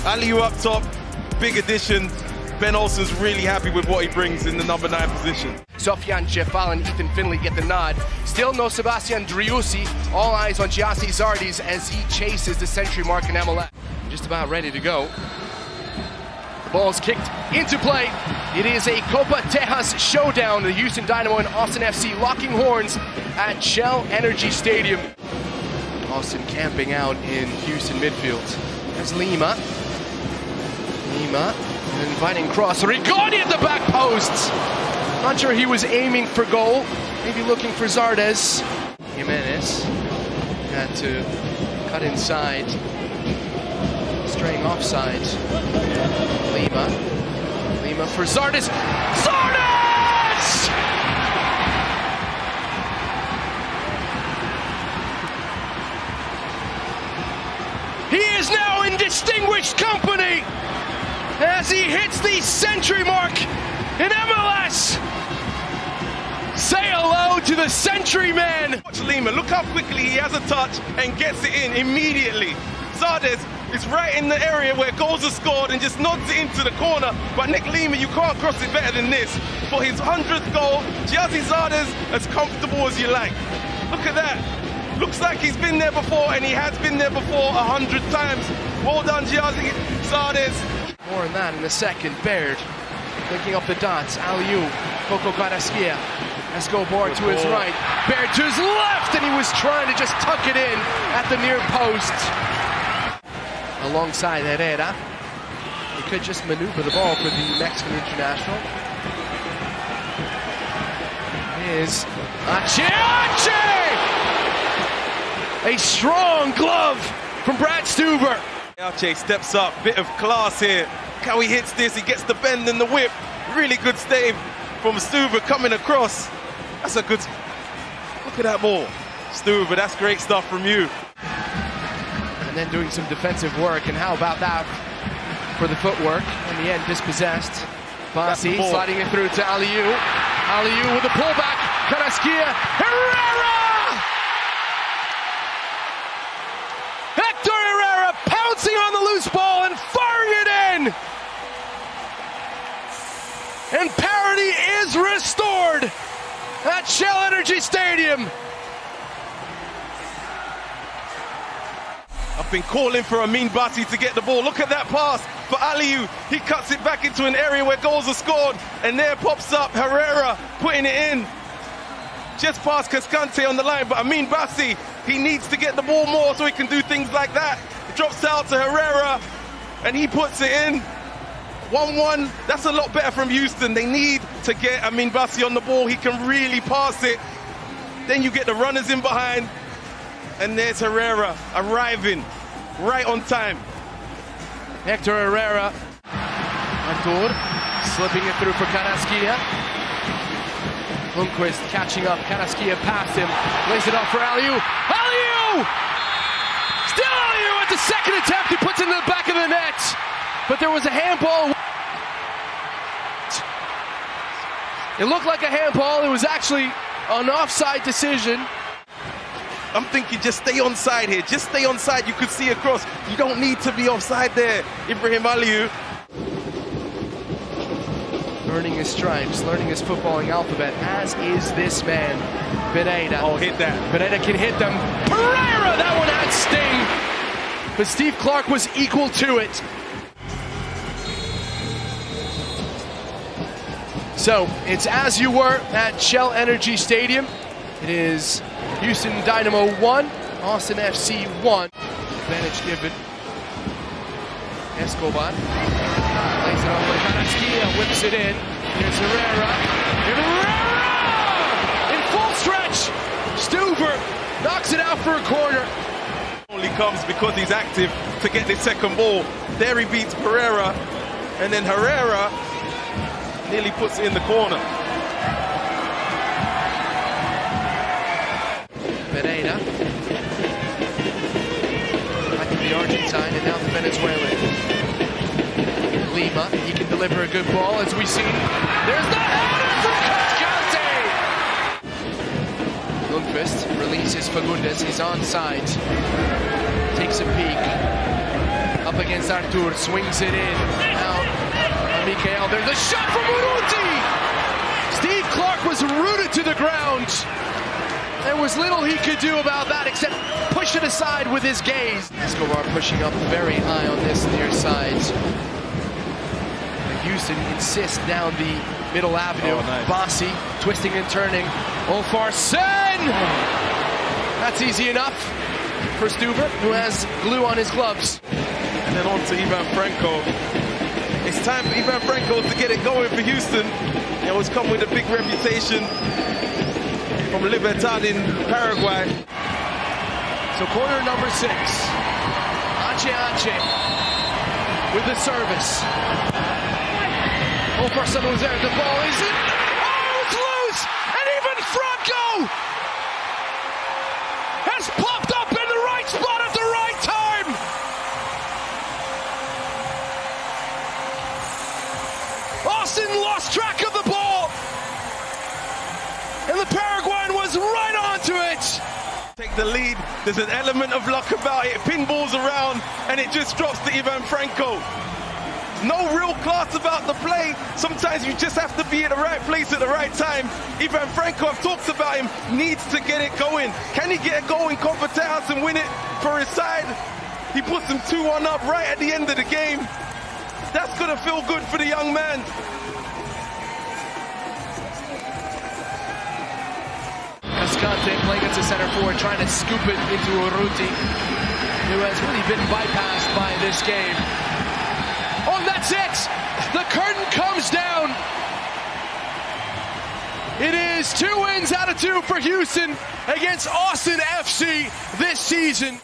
Aliou up top, big addition. Ben Olsen's really happy with what he brings in the number 9 position. Sofian Jeffal and Ethan Finley get the nod. Still no Sebastian Driussi. All eyes on Giassi Zardes as he chases the century mark in MLS. Just about ready to go. The ball's kicked into play. It is a Copa Tejas showdown. The Houston Dynamo and Austin FC locking horns at Shell Energy Stadium. Austin camping out in Houston midfield. There's Lima. An inviting cross. Rigoni at the back post. Not sure he was aiming for goal. Maybe looking for Zardes. Jimenez had to cut inside. Straying offside. Lima for Zardes. Zardes! He is now in distinguished company as he hits the century mark in MLS. Say hello to the century man. Watch Lima, look how quickly he has a touch and gets it in immediately. Zardes is right in the area where goals are scored and just nods it into the corner. But Nick Lima, you can't cross it better than this. For his 100th goal, Giassi Zardes as comfortable as you like. Look at that. Looks like he's been there before, and he has been there before 100 times. Well done, Giassi Zardes. More than that in the second. Baird linking up the dots. Aliou, Coco Carrasquilla. Escobar to his right. Baird to his left, and he was trying to just tuck it in at the near post. Alongside Herrera. He could just maneuver the ball for the Mexican international. Is Ache! A strong glove from Brad Stuver. Ache steps up, bit of class here. Look how he hits this, he gets the bend and the whip. Really good save from Stuver coming across. That's a good, look at that ball. Stuver, that's great stuff from you. And then doing some defensive work, and how about that for the footwork? In the end, dispossessed. Bassi sliding it through to Aliou. Aliou with a pullback. Carrasquilla. Herrera! Hector Herrera pouncing on the loose ball and firing it in! And parity is restored at Shell Energy Stadium. I've been calling for Amin Bassi to get the ball. Look at that pass for Aliou. He cuts it back into an area where goals are scored. And there pops up Herrera putting it in. Just past Cascante on the line. But Amin Bassi, he needs to get the ball more so he can do things like that. It drops out to Herrera and he puts it in. 1-1. That's a lot better from Houston. They need to get Amin Bassi on the ball. He can really pass it. Then you get the runners in behind. And there's Herrera arriving right on time. Hector Herrera. Artur slipping it through for Carrasquilla. Lundqvist catching up. Carrasquilla past him. Lays it off for Aliou. Aliou! Still Aliou at the second attempt. He puts it in the back of the net. But there was a handball. It looked like a handball. It was actually an offside decision. I'm thinking just stay onside here. Just stay onside. You could see across. You don't need to be offside there, Ibrahim Aliou. Learning his stripes, learning his footballing alphabet, as is this man, Pereira. Oh, hit that. Pereira can hit them. Pereira, that one had sting. But Steve Clark was equal to it. So, it's as you were at Shell Energy Stadium. It is Houston Dynamo 1, Austin FC 1. Advantage given. Escobar lays it off for Carrasquilla, whips it in. Here's Herrera. Herrera! In full stretch! Stuver knocks it out for a corner. Only comes because he's active to get this second ball. There he beats Pereira, and then Herrera nearly puts it in the corner. Pereira, back to the Argentine and now the Venezuelan. Lima, he can deliver a good ball as we see. There's the header from Cascante! Lundqvist releases Fagundes, he's onside. Takes a peek. Up against Artur swings it in. Now, Mikael, there's a shot from Urruti! Steve Clark was rooted to the ground. There was little he could do about that except push it aside with his gaze. Escobar pushing up very high on this near side. Houston insists down the middle avenue. Oh, nice. Bassi twisting and turning. Olfarsen! That's easy enough for Stuver, who has glue on his gloves. And then on to Ivan Franco. It's time for Ivan Franco to get it going for Houston. He always come with a big reputation from Libertad in Paraguay. So corner number 6. Ache with the service. Olfarsen was there. The ball is in. Oh, it's loose! And even Franco has popped up in the right spot at the right time! Austin lost track of the ball! And the Paraguayan was right onto it! Take the lead. There's an element of luck about it. Pinballs around and it just drops to Ivan Franco. No real class about the play. Sometimes you just have to be at the right place at the right time. Ivan Franco, I've talked about him, needs to get it going. Can he get it going, Competence, and win it for his side? He puts them 2-1 up right at the end of the game. That's going to feel good for the young man. Cascante playing into center forward, trying to scoop it into Urruti, who has really been bypassed by this game. Oh, that's it! The curtain comes down. It is 2 wins out of 2 for Houston against Austin FC this season.